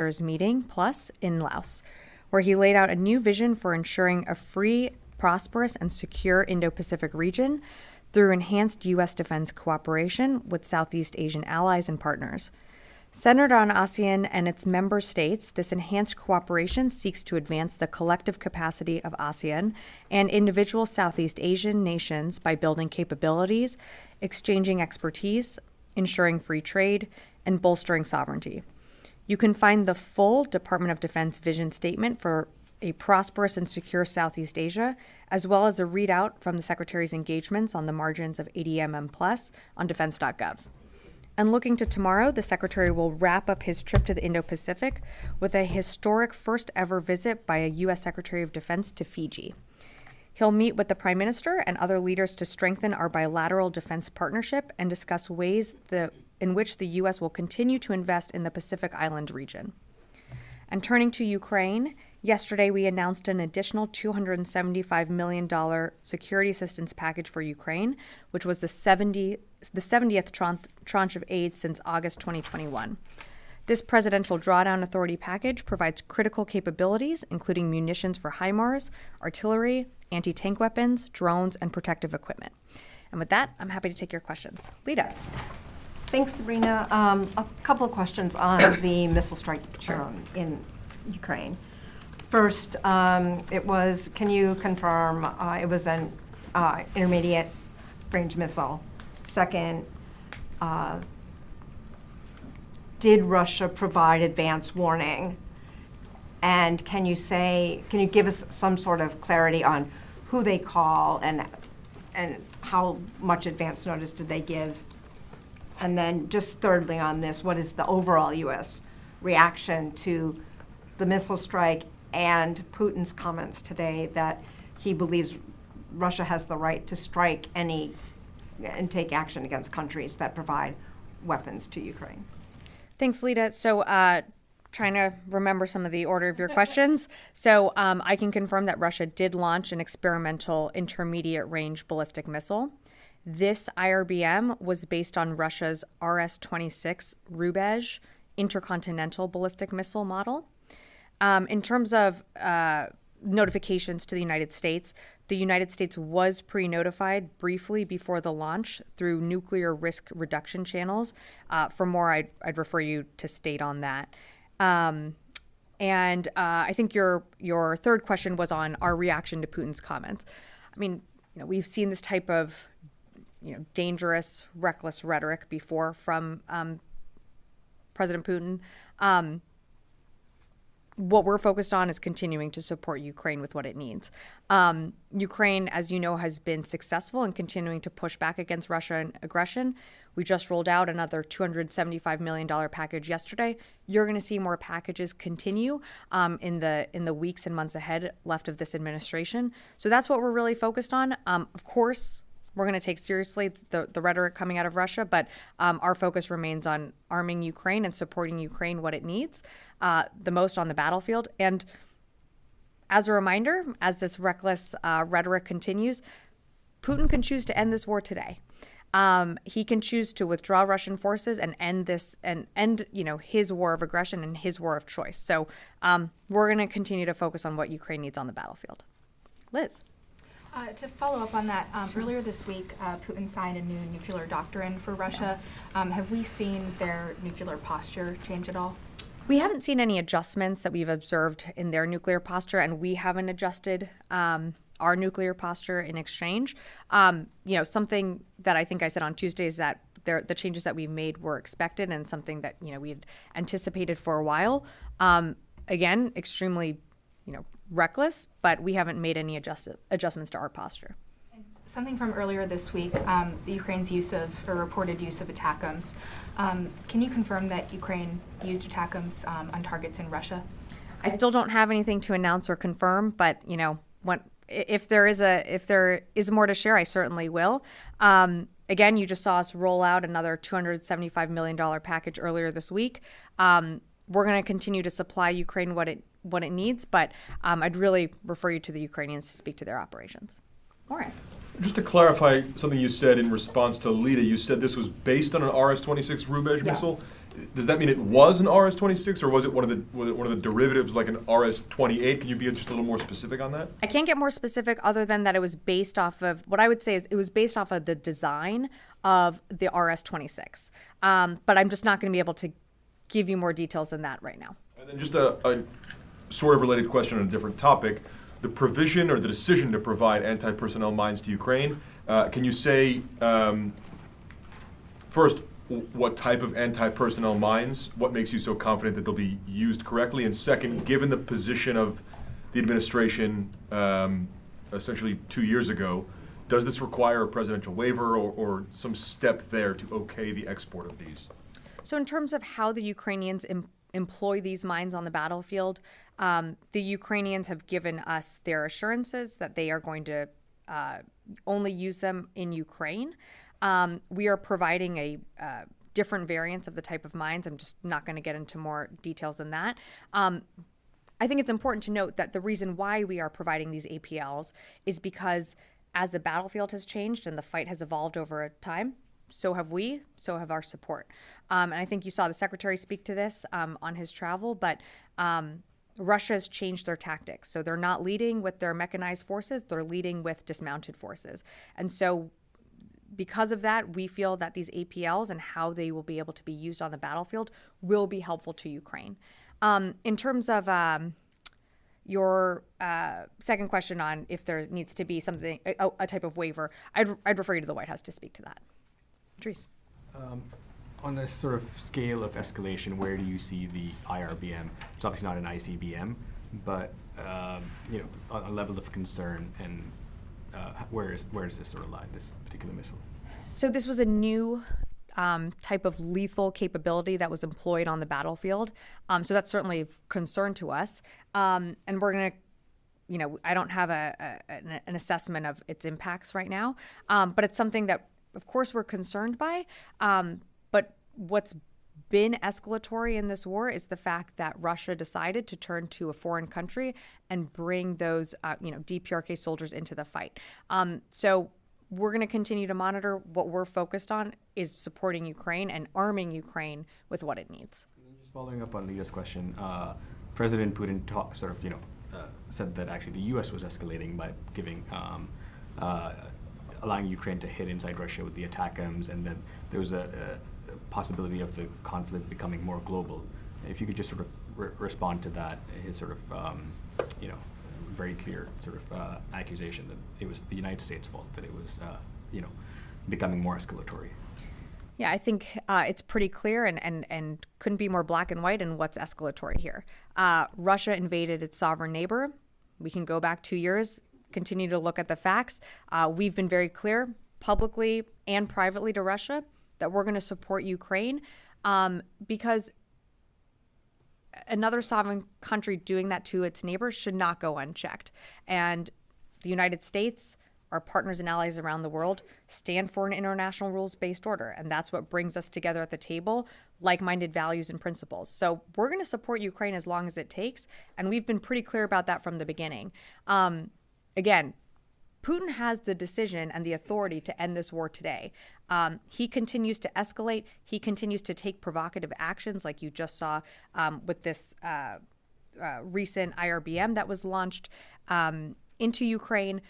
meeting plus in Laos, where he laid out a new vision for ensuring a free, prosperous, and secure Indo-Pacific region through enhanced U.S. defense cooperation with Southeast Asian allies and partners. Centered on ASEAN and its member states, this enhanced cooperation seeks to advance the collective capacity of ASEAN and individual Southeast Asian nations by building capabilities, exchanging expertise, ensuring free trade, and bolstering sovereignty. You can find the full Department of Defense vision statement for a prosperous and secure Southeast Asia, as well as a readout from the Secretary's engagements on the margins of ADMM Plus on defense.gov. And looking to tomorrow, the Secretary will wrap up his trip to the Indo-Pacific with a historic first ever visit by a U.S. Secretary of Defense to Fiji. He'll meet with the Prime Minister and other leaders to strengthen our bilateral defense partnership and discuss ways in which the U.S. will continue to invest in the Pacific Island region. And turning to Ukraine, yesterday we announced an additional $275 million security assistance package for Ukraine, which was the 70th tranche of aid since August 2021. This Presidential Drawdown Authority package provides critical capabilities, including munitions for HIMARS, artillery, anti-tank weapons, drones, and protective equipment. And with that, I'm happy to take your questions. Lita. Thanks, Sabrina. A couple of questions on the missile strike in Ukraine. First, can you confirm it was an intermediate range missile? Second, did Russia provide advance warning? And can you give us some sort of clarity on who they call and how much advance notice did they give? And then just thirdly on this, what is the overall U.S. reaction to the missile strike and Putin's comments today that he believes Russia has the right to strike any and take action against countries that provide weapons to Ukraine? Thanks, Lita. So trying to remember some of the order of your questions. So I can confirm that Russia did launch an experimental intermediate range ballistic missile. This IRBM was based on Russia's RS-26 Rubezh intercontinental ballistic missile model. In terms of notifications to the United States was pre-notified briefly before the launch through nuclear risk reduction channels. For more, I'd refer you to state on that. And I think your third question was on our reaction to Putin's comments. I mean, we've seen this type of dangerous, reckless rhetoric before from President Putin. What we're focused on is continuing to support Ukraine with what it needs. Ukraine, as you know, has been successful in continuing to push back against Russian aggression. We just rolled out another $275 million package yesterday. You're going to see more packages continue in the weeks and months ahead left of this administration. So that's what we're really focused on. Of course, we're going to take seriously the rhetoric coming out of Russia, but our focus remains on arming Ukraine and supporting Ukraine what it needs the most on the battlefield. And as a reminder, as this reckless rhetoric continues, Putin can choose to end this war today. He can choose to withdraw Russian forces and end this and end his war of aggression and his war of choice. So we're going to continue to focus on what Ukraine needs on the battlefield. Liz. To follow up on that, earlier this week, Putin signed a new nuclear doctrine for Russia. Have we seen their nuclear posture change at all? We haven't seen any adjustments that we've observed in their nuclear posture, and we haven't adjusted our nuclear posture in exchange. Something that I think I said on Tuesday is that the changes that we've made were expected and something that we had anticipated for a while. Again, extremely reckless, but we haven't made any adjustments to our posture. Something from earlier this week, the Ukraine's reported use of ATACMS. Can you confirm that Ukraine used ATACMS on targets in Russia? I still don't have anything to announce or confirm, but if there is more to share, I certainly will. Again, you just saw us roll out another $275 million package earlier this week. We're going to continue to supply Ukraine what it needs, but I'd really refer you to the Ukrainians to speak to their operations. Lauren. Just to clarify something you said in response to Lita, you said this was based on an RS-26 Rubezh missile. Does that mean it was an RS-26, or was it one of the derivatives like an RS-28? Can you be just a little more specific on that? I can't get more specific other than that it was based off of, what I would say is it was based off of the design of the RS-26. But I'm just not going to be able to give you more details than that right now. And then just a sort of related question on a different topic. The provision or the decision to provide anti-personnel mines to Ukraine, can you say, first, what type of anti-personnel mines, what makes you so confident that they'll be used correctly? And second, given the position of the administration essentially 2 years ago, does this require a presidential waiver or some step there to okay the export of these? So in terms of how the Ukrainians employ these mines on the battlefield, the Ukrainians have given us their assurances that they are going to only use them in Ukraine. We are providing a different variants of the type of mines. I'm just not going to get into more details than that. I think it's important to note that the reason why we are providing these APLs is because as the battlefield has changed and the fight has evolved over time, so have we, so have our support. And I think you saw the secretary speak to this on his travel, but Russia has changed their tactics. So they're not leading with their mechanized forces, they're leading with dismounted forces. And so because of that, we feel that these APLs and how they will be able to be used on the battlefield will be helpful to Ukraine. In terms of your second question on if there needs to be something, a type of waiver, I'd refer you to the White House to speak to that. Patrice. On this sort of scale of escalation, where do you see the IRBM? It's obviously not an ICBM, but a level of concern, and where does this sort of lie, this particular missile? So this was a new type of lethal capability that was employed on the battlefield. So that's certainly of concern to us. And we're going to, I don't have an assessment of its impacts right now, but it's something that, of course, we're concerned by. But what's been escalatory in this war is the fact that Russia decided to turn to a foreign country and bring those, DPRK soldiers into the fight. So we're going to continue to monitor. What we're focused on is supporting Ukraine and arming Ukraine with what it needs. Just following up on Leah's question, President Putin said that actually the U.S. was escalating by giving, allowing Ukraine to hit inside Russia with the ATACMS, and then there was a possibility of the conflict becoming more global. If you could just sort of respond to that, his sort of, very clear sort of accusation that it was the United States' fault, that it was, becoming more escalatory. Yeah, I think it's pretty clear and couldn't be more black and white in what's escalatory here. Russia invaded its sovereign neighbor. We can go back 2 years, continue to look at the facts. We've been very clear publicly and privately to Russia that we're going to support Ukraine because another sovereign country doing that to its neighbors should not go unchecked. And the United States, our partners and allies around the world, stand for an international rules-based order. And that's what brings us together at the table, like-minded values and principles. So we're going to support Ukraine as long as it takes. And we've been pretty clear about that from the beginning. Again, Putin has the decision and the authority to end this war today. He continues to escalate. He continues to take provocative actions like you just saw with this recent IRBM that was launched into Ukraine,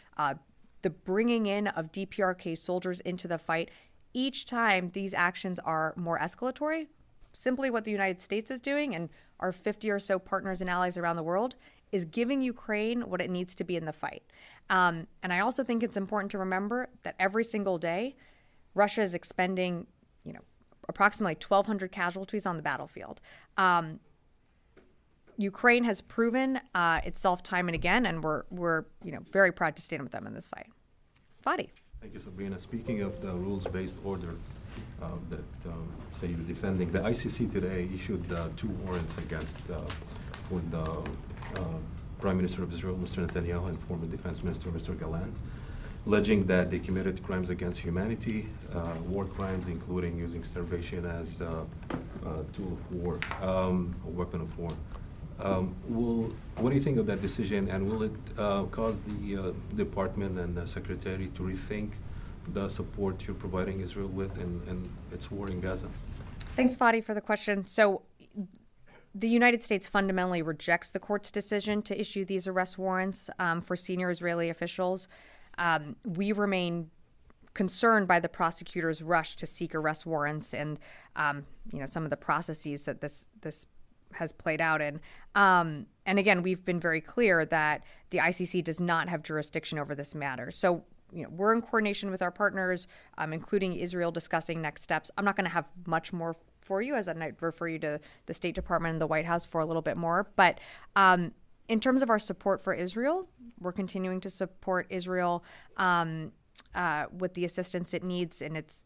the bringing in of DPRK soldiers into the fight. Each time these actions are more escalatory, simply what the United States is doing and our 50 or so partners and allies around the world is giving Ukraine what it needs to be in the fight. And I also think it's important to remember that every single day, Russia is expending, approximately 1,200 casualties on the battlefield. Ukraine has proven itself time and again, and we're very proud to stand with them in this fight. Fadi. Thank you, Sabrina. Speaking of the rules-based order that say you're defending, the ICC today issued 2 warrants against for the Prime Minister of Israel, Mr. Netanyahu, and former Defense Minister, Mr. Gallant, alleging that they committed crimes against humanity, war crimes, including using starvation as a tool of war, a weapon of war. What do you think of that decision, and will it cause the department and the secretary to rethink the support you're providing Israel with in its war in Gaza? Thanks, Fadi, for the question. So the United States fundamentally rejects the court's decision to issue these arrest warrants for senior Israeli officials. We remain concerned by the prosecutor's rush to seek arrest warrants and some of the processes that this has played out in. And again, we've been very clear that the ICC does not have jurisdiction over this matter. So we're in coordination with our partners, including Israel, discussing next steps. I'm not going to have much more for you, as I might refer you to the State Department and the White House for a little bit more. But in terms of our support for Israel, we're continuing to support Israel with the assistance it needs in its,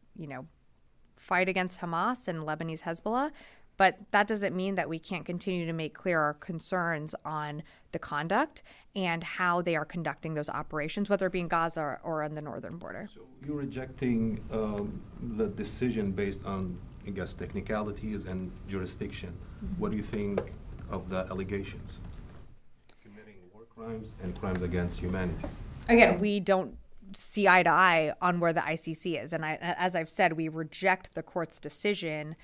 fight against Hamas and Lebanese Hezbollah. But that doesn't mean that we can't continue to make clear our concerns on the conduct and how they are conducting those operations, whether it be in Gaza or on the northern border. So you're rejecting the decision based on, I guess, technicalities and jurisdiction. What do you think of the allegations? Committing war crimes and crimes against humanity. Again, we don't see eye to eye on where the ICC is. And as I've said, we reject the court's decision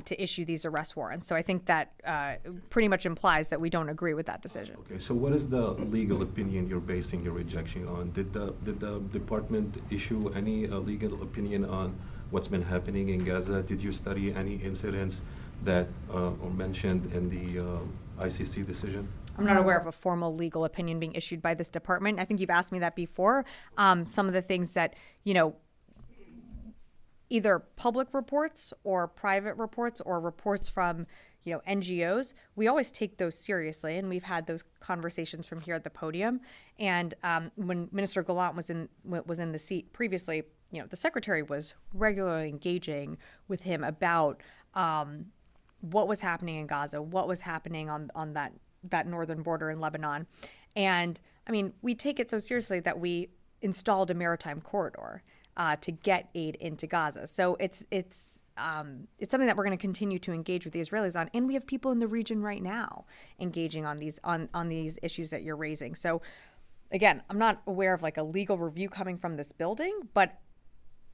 to issue these arrest warrants. So I think that pretty much implies that we don't agree with that decision. Okay, so what is the legal opinion you're basing your rejection on? Did the department issue any legal opinion on what's been happening in Gaza? Did you study any incidents that are mentioned in the ICC decision? I'm not aware of a formal legal opinion being issued by this department. I think you've asked me that before. Some of the things that, either public reports or private reports or reports from, NGOs, we always take those seriously. And we've had those conversations from here at the podium. And when Minister Gallant was in the seat previously, the secretary was regularly engaging with him about what was happening in Gaza, what was happening on that northern border in Lebanon. And we take it so seriously that we installed a maritime corridor to get aid into Gaza. So it's something that we're going to continue to engage with the Israelis on. And we have people in the region right now engaging on these issues that you're raising. So again, I'm not aware of like a legal review coming from this building, but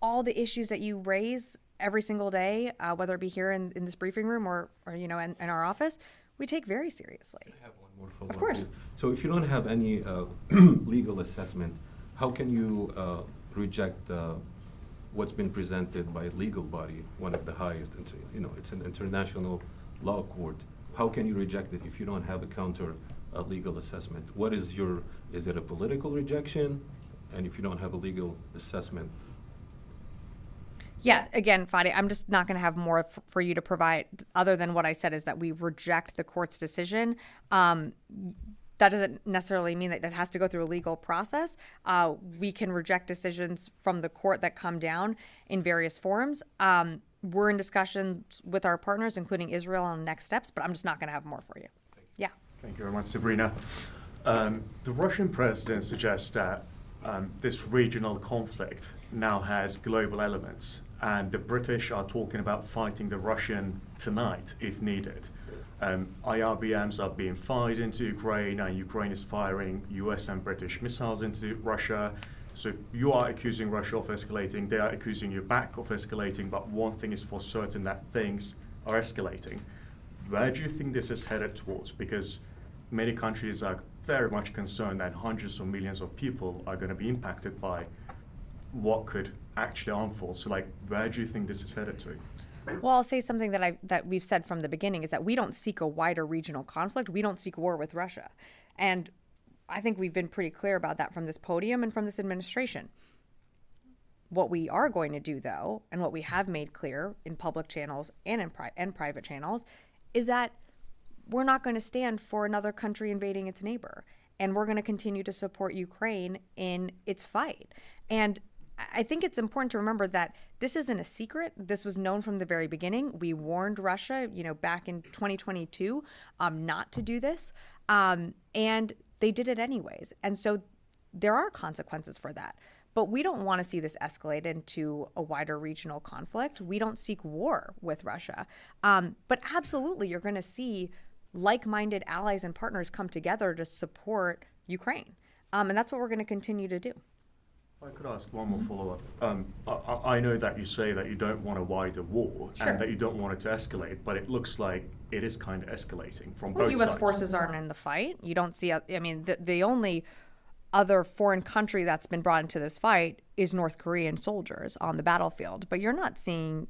all the issues that you raise every single day, whether it be here in this briefing room or in our office, we take very seriously. I have one more follow-up. Of course. Please. So if you don't have any legal assessment, how can you reject what's been presented by a legal body, one of the highest, it's an international law court. How can you reject it if you don't have a counter legal assessment? Is it a political rejection? And if you don't have a legal assessment? Yeah, again, Fadi, I'm just not going to have more for you to provide other than what I said is that we reject the court's decision. That doesn't necessarily mean that it has to go through a legal process. We can reject decisions from the court that come down in various forms. We're in discussions with our partners, including Israel, on next steps, but I'm just not going to have more for you. Yeah. Thank you very much, Sabrina. The Russian president suggests that this regional conflict now has global elements, and the British are talking about fighting the Russian tonight if needed. IRBMs are being fired into Ukraine, and Ukraine is firing US and British missiles into Russia. So you are accusing Russia of escalating, they are accusing you back of escalating, but one thing is for certain, that things are escalating. Where do you think this is headed towards? Because many countries are very much concerned that hundreds of millions of people are going to be impacted by what could actually unfold. So where do you think this is headed to? Well, I'll say something that we've said from the beginning is that we don't seek a wider regional conflict. We don't seek war with Russia. And I think we've been pretty clear about that from this podium and from this administration. What we are going to do, though, and what we have made clear in public channels and in private channels, is that we're not going to stand for another country invading its neighbor. And we're going to continue to support Ukraine in its fight. And I think it's important to remember that this isn't a secret. This was known from the very beginning. We warned Russia, back in 2022, not to do this. And they did it anyways. And so there are consequences for that. But we don't want to see this escalate into a wider regional conflict. We don't seek war with Russia. But absolutely, you're going to see like-minded allies and partners come together to support Ukraine. And that's what we're going to continue to do. I could ask one more follow-up. I know that you say that you don't want a wider war Sure. and that you don't want it to escalate, but it looks like it is kind of escalating from Well, both U.S. sides. forces aren't in the fight. You don't see, I mean, the only other foreign country that's been brought into this fight is North Korean soldiers on the battlefield. But you're not seeing,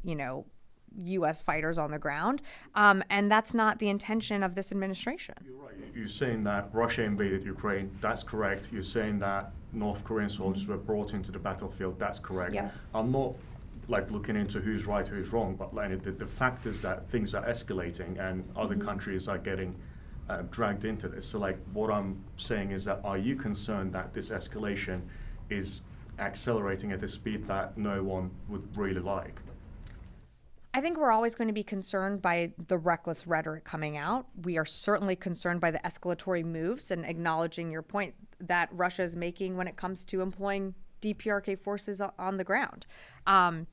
U.S. fighters on the ground. And that's not the intention of this administration. You're right. You're saying that Russia invaded Ukraine. That's correct. You're saying that North Korean soldiers were brought into the battlefield. That's correct. Yeah. I'm not looking into who's right, who's wrong, but the fact is that things are escalating and other countries are getting dragged into this. So what I'm saying is that, are you concerned that this escalation is accelerating at a speed that no one would really like? I think we're always going to be concerned by the reckless rhetoric coming out. We are certainly concerned by the escalatory moves and acknowledging your point that Russia is making when it comes to employing DPRK forces on the ground. We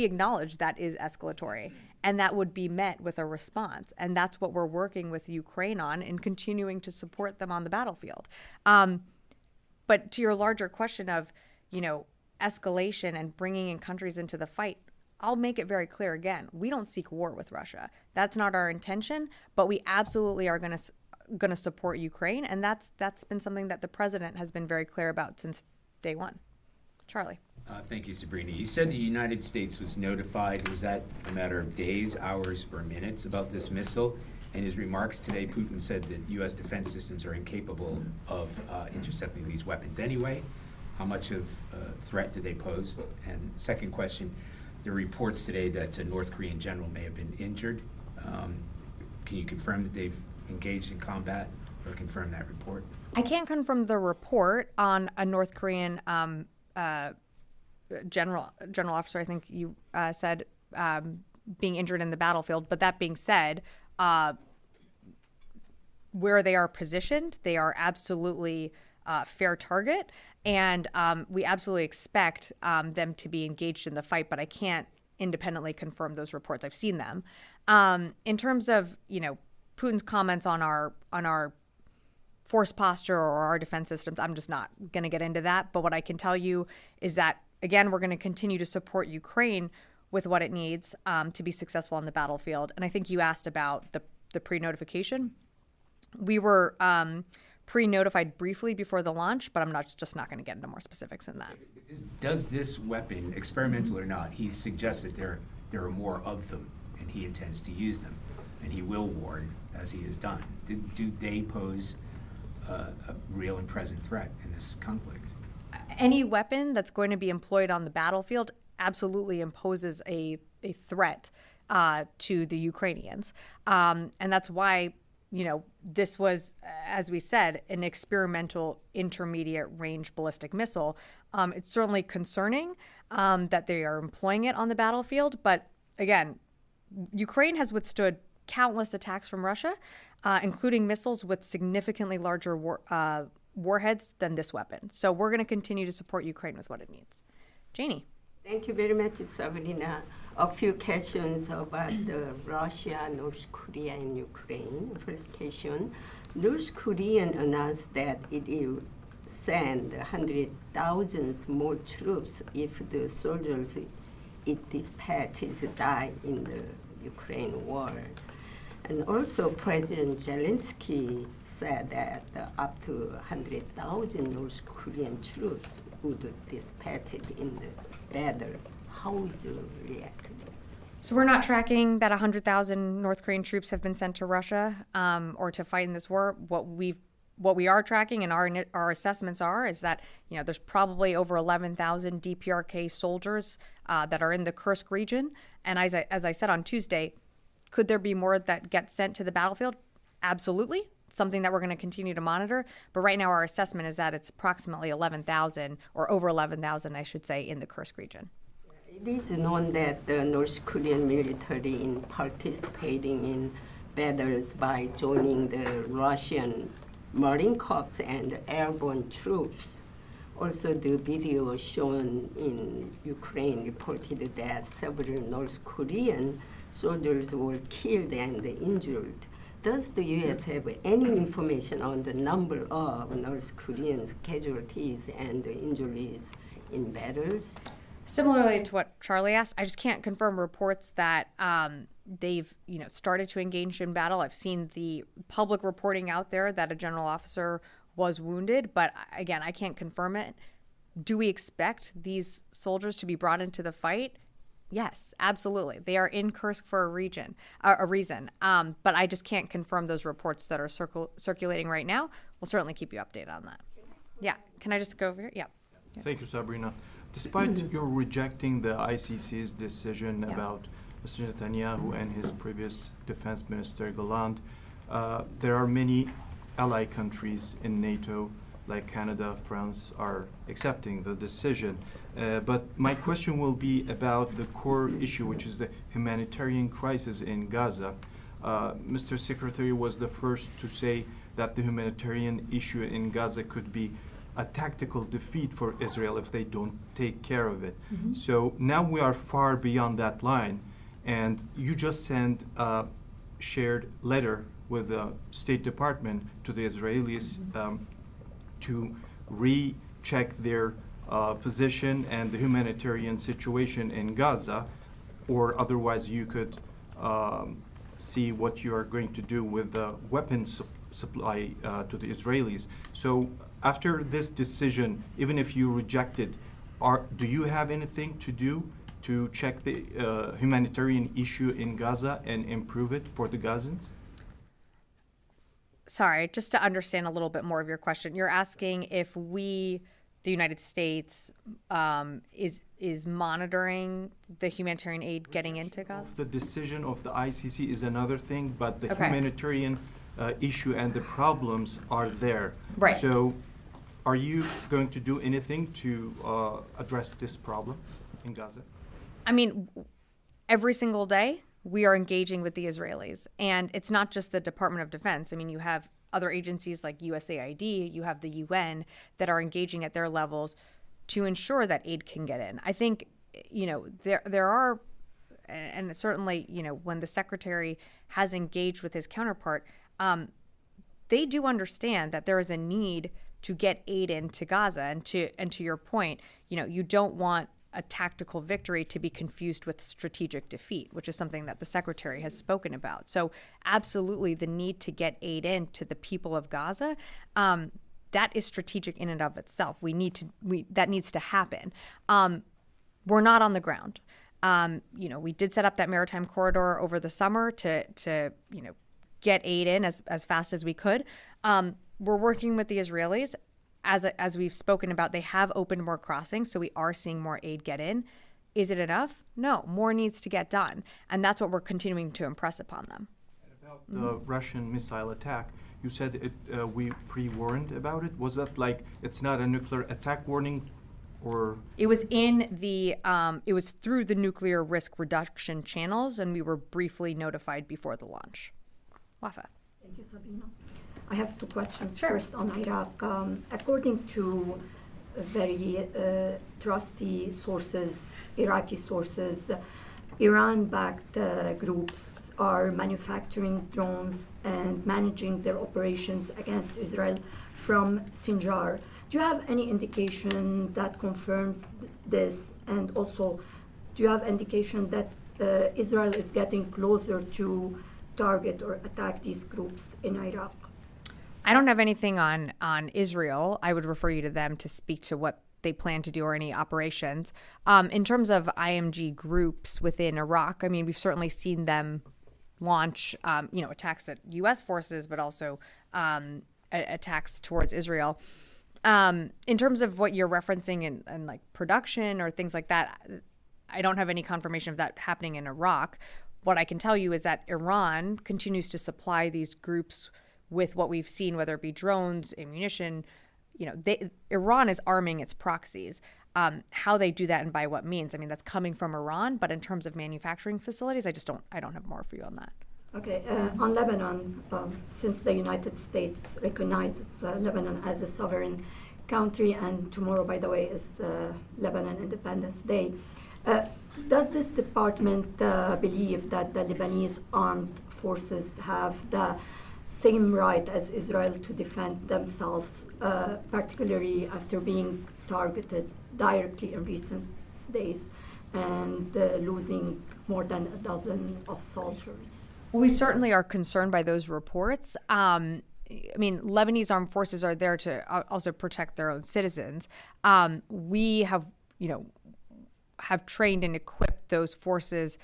acknowledge that is escalatory, and that would be met with a response. And that's what we're working with Ukraine on and continuing to support them on the battlefield. But to your larger question of, escalation and bringing in countries into the fight, I'll make it very clear again, we don't seek war with Russia. That's not our intention, but we absolutely are going to support Ukraine, and that's been something that the president has been very clear about since day one. Charlie. Thank you, Sabrina. You said the United States was notified. Was that a matter of days, hours, or minutes about this missile? In his remarks today, Putin said that U.S. defense systems are incapable of intercepting these weapons anyway. How much of a threat do they pose? And second question, there are reports today that a North Korean general may have been injured. Can you confirm that they've engaged in combat or confirm that report? I can't confirm the report on a North Korean general officer, I think you said, being injured in the battlefield. But that being said, where they are positioned, they are absolutely fair target. And we absolutely expect them to be engaged in the fight, but I can't independently confirm those reports. I've seen them. In terms of, Putin's comments on our force posture or our defense systems, I'm just not going to get into that. But what I can tell you is that, again, we're going to continue to support Ukraine with what it needs to be successful on the battlefield. And I think you asked about the pre-notification. We were pre-notified briefly before the launch, but I'm just not going to get into more specifics than that. Does this weapon, experimental or not, he suggests that there are more of them and he intends to use them, and he will warn, as he has done. Do they pose a real and present threat in this conflict? Any weapon that's going to be employed on the battlefield absolutely imposes a threat to the Ukrainians. And that's why, this was, as we said, an experimental intermediate range ballistic missile. It's certainly concerning that they are employing it on the battlefield. But again, Ukraine has withstood countless attacks from Russia, including missiles with significantly larger warheads than this weapon. So we're going to continue to support Ukraine with what it needs. Janie. Thank you very much, Sabrina. A few questions about Russia, North Korea, and Ukraine. First question, North Korea announced that it will send 100,000 more troops if the soldiers it dispatches die in the Ukraine war. And also President Zelensky said that up to 100,000 North Korean troops would dispatch it in the battle. How would you react to that? So we're not tracking that 100,000 North Korean troops have been sent to Russia or to fight in this war. What we are tracking and our assessments is that there's probably over 11,000 DPRK soldiers that are in the Kursk region. And as I said on Tuesday, could there be more that get sent to the battlefield? Absolutely. Something that we're going to continue to monitor. But right now our assessment is that it's approximately 11,000 or over 11,000, I should say, in the Kursk region. It is known that the North Korean military is participating in battles by joining the Russian Marine Corps and airborne troops. Also, the video shown in Ukraine reported that several North Korean soldiers were killed and injured. does the U.S. have any information on the number of North Korean casualties and injuries in battles? Similarly to what Charlie asked, I just can't confirm reports that they've started to engage in battle. I've seen the public reporting out there that a general officer was wounded, but again, I can't confirm it. Do we expect these soldiers to be brought into the fight? Yes, absolutely. They are in Kursk for a reason. But I just can't confirm those reports that are circulating right now. We'll certainly keep you updated on that. Yeah. Can I just go over here? Yeah. Thank you, Sabrina. Despite your rejecting the ICC's decision about Mr. Netanyahu and his previous defense minister, Gallant, there are many ally countries in NATO, like Canada, France, are accepting the decision. But my question will be about the core issue, which is the humanitarian crisis in Gaza. Mr. Secretary was the first to say that the humanitarian issue in Gaza could be a tactical defeat for Israel if they don't take care of it. Mm-hmm. So now we are far beyond that line, and you just sent a shared letter with the State Department to the Israelis to recheck their position and the humanitarian situation in Gaza, or otherwise you could see what you are going to do with the weapons supply to the Israelis. So after this decision, even if you reject it, do you have anything to do to check the humanitarian issue in Gaza and improve it for the Gazans? Sorry, just to understand a little bit more of your question, you're asking if the United States, is monitoring the humanitarian aid getting into Gaza? The decision of the ICC is another thing, but the Okay. humanitarian issue and the problems are there. Right. So are you going to do anything to address this problem in Gaza? I mean, every single day we are engaging with the Israelis. And it's not just the Department of Defense. I mean, you have other agencies like USAID, you have the UN that are engaging at their levels to ensure that aid can get in. I think, there are, and certainly, when the secretary has engaged with his counterpart, they do understand that there is a need to get aid into Gaza. And to your point, you don't want a tactical victory to be confused with strategic defeat, which is something that the secretary has spoken about. So absolutely the need to get aid in to the people of Gaza, that is strategic in and of itself. That needs to happen. We're not on the ground. We did set up that maritime corridor over the summer to get aid in as fast as we could. We're working with the Israelis. As we've spoken about, they have opened more crossings, so we are seeing more aid get in. Is it enough? No, more needs to get done. And that's what we're continuing to impress upon them. About the Russian missile attack, you said we pre-warned about it. Was that like it's not a nuclear attack warning, or? It was it was through the nuclear risk reduction channels, and we were briefly notified before the launch. Wafa. Thank you, Sabina. I have two questions. Sure. First on Iraq. According to very trusty sources, Iraqi sources, Iran-backed groups are manufacturing drones and managing their operations against Israel from Sinjar. Do you have any indication that confirms this? And also, do you have indication that Israel is getting closer to target or attack these groups in Iraq? I don't have anything on Israel. I would refer you to them to speak to what they plan to do or any operations. In terms of IMG groups within Iraq, I mean, we've certainly seen them launch, attacks at U.S. forces, but also attacks towards Israel. In terms of what you're referencing in like production or things like that, I don't have any confirmation of that happening in Iraq. What I can tell you is that Iran continues to supply these groups with what we've seen, whether it be drones, ammunition. Iran is arming its proxies. How they do that and by what means, I mean, that's coming from Iran. But in terms of manufacturing facilities, I don't have more for you on that. Okay, on Lebanon, since the United States recognizes Lebanon as a sovereign country, and tomorrow, by the way, is Lebanon Independence Day, does this department believe that the Lebanese armed forces have the same right as Israel to defend themselves, particularly after being targeted directly in recent days and losing more than a dozen of soldiers. We certainly are concerned by those reports. I mean, Lebanese armed forces are there to also protect their own citizens. We have, have trained and equipped those forces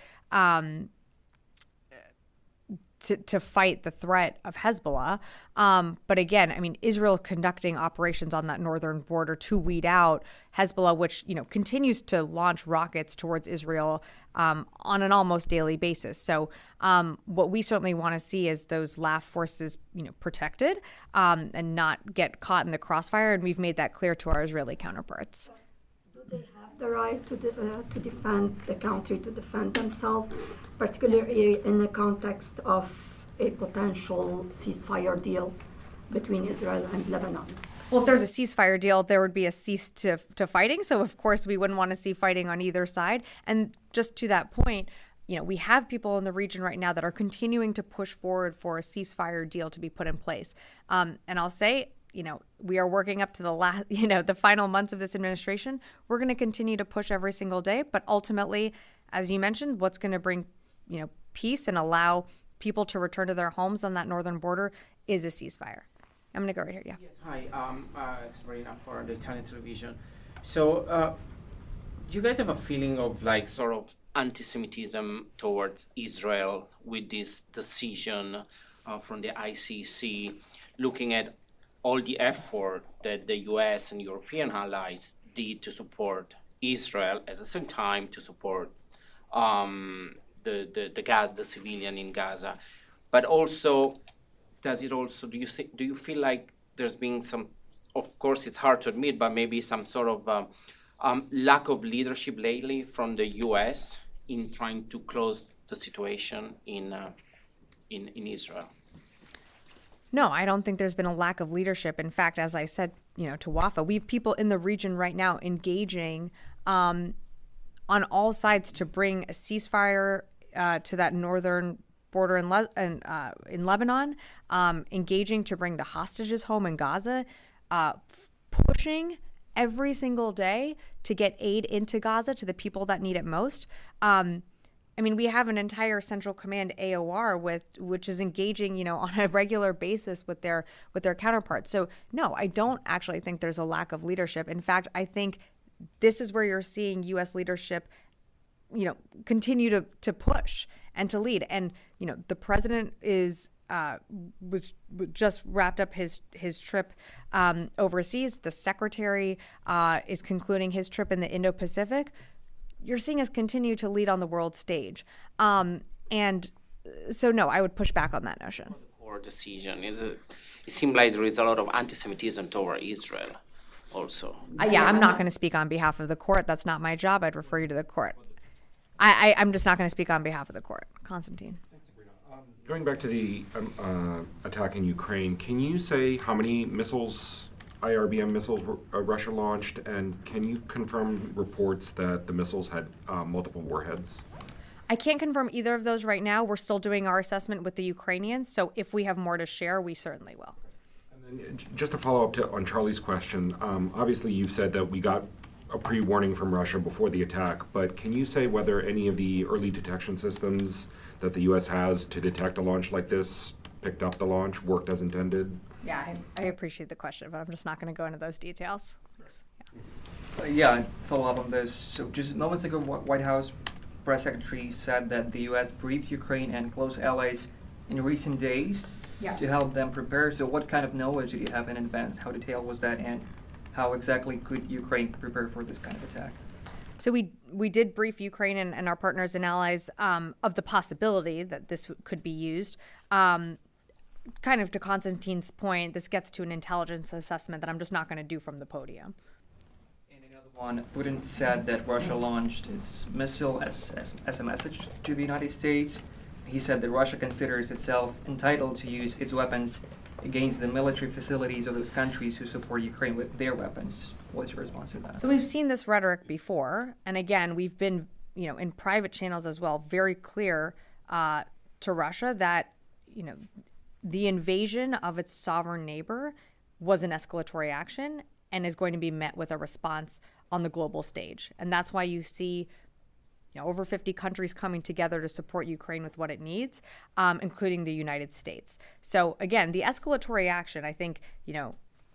to fight the threat of Hezbollah. But again, I mean, Israel conducting operations on that northern border to weed out Hezbollah, which, continues to launch rockets towards Israel on an almost daily basis. So what we certainly want to see is those LAF forces, protected and not get caught in the crossfire. And we've made that clear to our Israeli counterparts. Do they have the right to defend the country, to defend themselves, particularly in the context of a potential ceasefire deal between Israel and Lebanon? Well, if there's a ceasefire deal, there would be a cease to fighting. So, of course, we wouldn't want to see fighting on either side. And just to that point, we have people in the region right now that are continuing to push forward for a ceasefire deal to be put in place. And I'll say, we are working up to the last, the final months of this administration. We're going to continue to push every single day. But ultimately, as you mentioned, what's going to bring, peace and allow people to return to their homes on that northern border is a ceasefire. I'm going to go right here. Yeah. Yes, hi. Sabrina for the Italian television. So, do you guys have a feeling of sort of anti-Semitism towards Israel with this decision from the ICC, looking at all the effort that the US and European allies did to support Israel, at the same time to support the civilian in Gaza, but also, do you feel like there's been some, of course it's hard to admit, but maybe some sort of lack of leadership lately from the US in trying to close the situation in Israel? No, I don't think there's been a lack of leadership. In fact, as I said, to Wafa, we have people in the region right now engaging on all sides to bring a ceasefire to that northern border in Lebanon, engaging to bring the hostages home in Gaza, pushing every single day to get aid into Gaza to the people that need it most. We have an entire Central Command AOR which is engaging, on a regular basis with their counterparts. So no, I don't actually think there's a lack of leadership. In fact, I think this is where you're seeing U.S. leadership, continue to push and to lead. And the president was just wrapped up his trip overseas. The secretary is concluding his trip in the Indo-Pacific. You're seeing us continue to lead on the world stage. And so, no, I would push back on that notion. Poor decision. It seemed like there is a lot of anti-Semitism toward Israel also. I'm not going to speak on behalf of the court. That's not my job. I'd refer you to the court. I'm just not going to speak on behalf of the court. Constantine. Going back to the attack in Ukraine, can you say how many missiles, IRBM missiles, Russia launched, and can you confirm reports that the missiles had multiple warheads? I can't confirm either of those right now. We're still doing our assessment with the Ukrainians, so if we have more to share, we certainly will. And then just to follow up on Charlie's question, obviously you've said that we got a pre-warning from Russia before the attack, but can you say whether any of the early detection systems that the U.S. has to detect a launch like this picked up the launch, worked as intended? Yeah, I appreciate the question, but I'm just not going to go into those details. Follow up on this. So just moments ago, White House press secretary said that the U.S. briefed Ukraine and close allies in recent days to help them prepare. So what kind of knowledge did you have in advance? How detailed was that, and how exactly could Ukraine prepare for this kind of attack? So we did brief Ukraine and our partners and allies of the possibility that this could be used. Kind of to Constantine's point, this gets to an intelligence assessment that I'm just not going to do from the podium. And another one, Putin said that Russia launched its missile as a message to the United States. He said that Russia considers itself entitled to use its weapons against the military facilities of those countries who support Ukraine with their weapons. What's your response to that? So we've seen this rhetoric before, and again, we've been, in private channels as well, very clear to Russia that, the invasion of its sovereign neighbor was an escalatory action and is going to be met with a response on the global stage. And that's why you see over 50 countries coming together to support Ukraine with what it needs, including the United States. So again, the escalatory action, I think,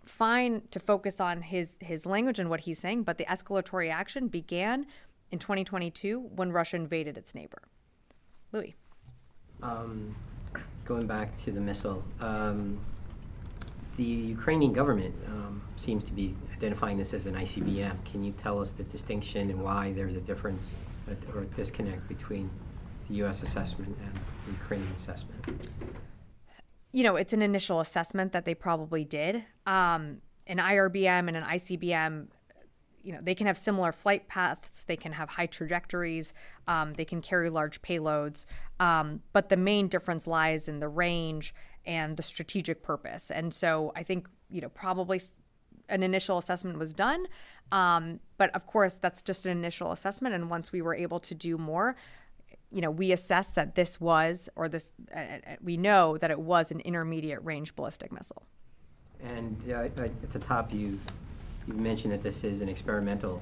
fine to focus on his language and what he's saying, but the escalatory action began in 2022 when Russia invaded its neighbor. Louis. Going back to the missile, the Ukrainian government seems to be identifying this as an ICBM. Can you tell us the distinction and why there's a difference or disconnect between the U.S. assessment and the Ukrainian assessment? It's an initial assessment that they probably did. An IRBM and an ICBM, they can have similar flight paths, they can have high trajectories, they can carry large payloads, but the main difference lies in the range and the strategic purpose. And so I think, probably an initial assessment was done, but of course that's just an initial assessment. And once we were able to do more, we assessed that this was, we know that it was an intermediate range ballistic missile. And at the top, you mentioned that this is an experimental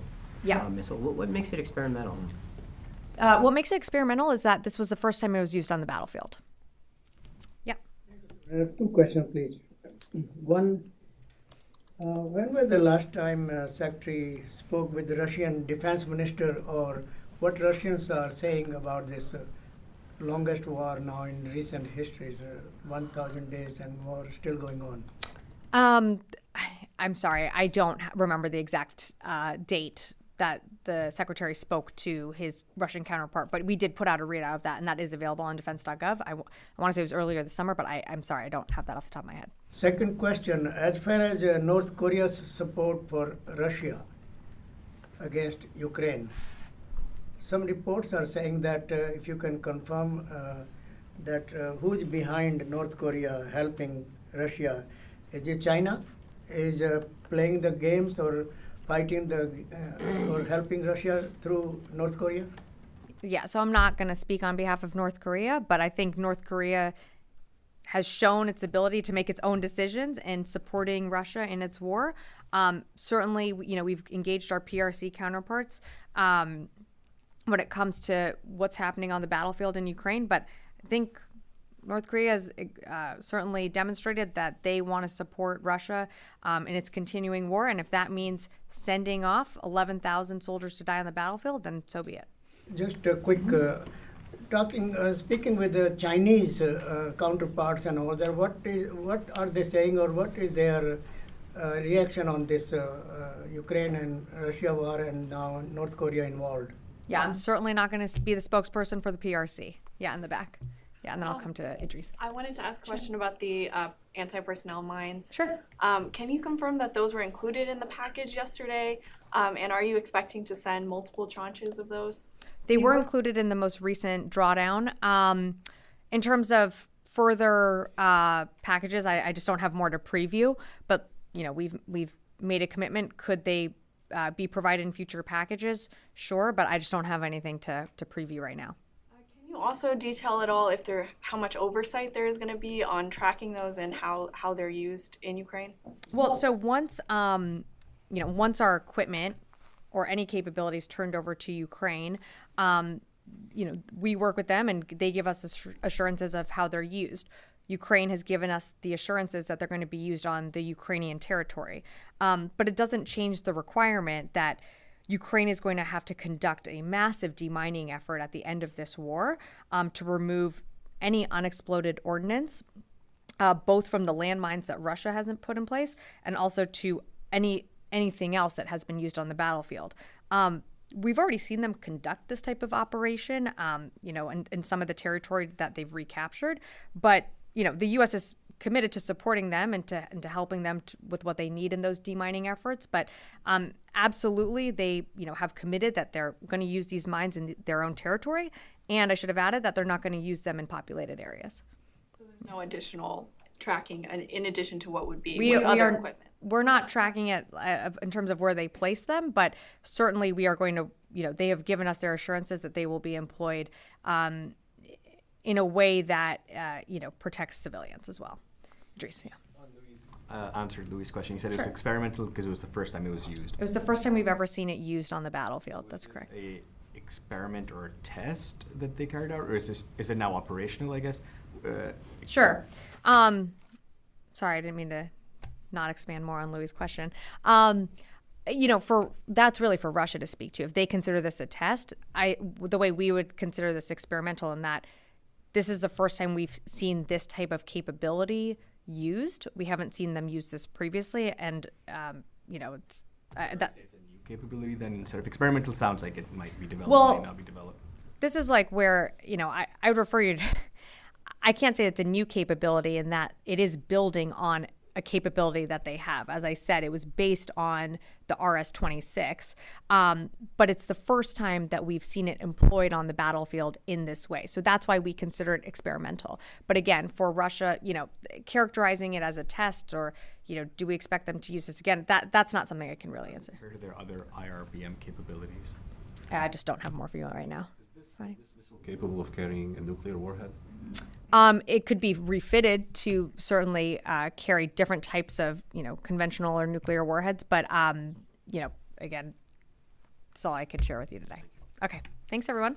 missile. What makes it experimental? What makes it experimental is that this was the first time it was used on the battlefield. Yeah. Two questions, please. One, when was the last time Secretary spoke with the Russian defense minister, or what Russians are saying about this longest war now in recent history, 1,000 days and war still going on? I'm sorry, I don't remember the exact date that the secretary spoke to his Russian counterpart, but we did put out a readout of that, and that is available on defense.gov. I want to say it was earlier this summer, but I'm sorry, I don't have that off the top of my head. Second question, as far as North Korea's support for Russia against Ukraine, some reports are saying that if you can confirm that who's behind North Korea helping Russia, is it China? Is playing the games or fighting or helping Russia through North Korea? Yeah, so I'm not going to speak on behalf of North Korea, but I think North Korea has shown its ability to make its own decisions in supporting Russia in its war. Certainly, we've engaged our PRC counterparts when it comes to what's happening on the battlefield in Ukraine, but I think North Korea has certainly demonstrated that they want to support Russia in its continuing war, and if that means sending off 11,000 soldiers to die on the battlefield, then so be it. Just a quick speaking with the Chinese counterparts and all that. What are they saying, or what is their reaction on this Ukraine and Russia war, and now North Korea involved? Yeah, I'm certainly not going to be the spokesperson for the PRC. Yeah, in the back. Yeah, and then I'll come to Idris. I wanted to ask a question about the anti-personnel mines. Sure. Can you confirm that those were included in the package yesterday? And are you expecting to send multiple tranches of those? They were included in the most recent drawdown. In terms of further packages, I just don't have more to preview. But we've made a commitment. Could they be provided in future packages? Sure, but I just don't have anything to preview right now. Can you also detail at all how much oversight there is going to be on tracking those and how they're used in Ukraine? Well, so once once our equipment or any capabilities turned over to Ukraine, we work with them and they give us assurances of how they're used. Ukraine has given us the assurances that they're going to be used on the Ukrainian territory. But it doesn't change the requirement that Ukraine is going to have to conduct a massive demining effort at the end of this war to remove any unexploded ordnance, both from the landmines that Russia hasn't put in place and also to anything else that has been used on the battlefield. We've already seen them conduct this type of operation, in some of the territory that they've recaptured. But, the U.S. is committed to supporting them and to helping them with what they need in those demining efforts. But absolutely, they have committed that they're going to use these mines in their own territory. And I should have added that they're not going to use them in populated areas. So there's no additional tracking in addition to what would be with other equipment? We're not tracking it in terms of where they place them, but certainly we are going to, they have given us their assurances that they will be employed in a way that, protects civilians as well. Idris, yeah. Answered Louis' question. He said it was Sure. experimental because it was the first time it was used. It was the first time we've ever seen it used on the battlefield. That's correct. A experiment or a test that they carried out, or is it now operational, I guess? Sure. Sorry, I didn't mean to not expand more on Louis' question. That's really for Russia to speak to. If they consider this a test, the way we would consider this experimental, in that this is the first time we've seen this type of capability used. We haven't seen them use this previously, and it's that. It's a new capability then, instead of experimental. Sounds like it might be developed, Well, might not be developed. This is like where I would refer you to. I can't say it's a new capability in that it is building on a capability that they have. As I said, it was based on the RS-26, but it's the first time that we've seen it employed on the battlefield in this way. So that's why we consider it experimental. But again, for Russia, characterizing it as a test, or do we expect them to use this again? That's not something I can really answer. Compared to their other IRBM capabilities. I just don't have more for you right now. Is this missile capable of carrying a nuclear warhead? It could be refitted to certainly carry different types of, conventional or nuclear warheads. But, again, that's all I could share with you today. Okay. Thanks, everyone.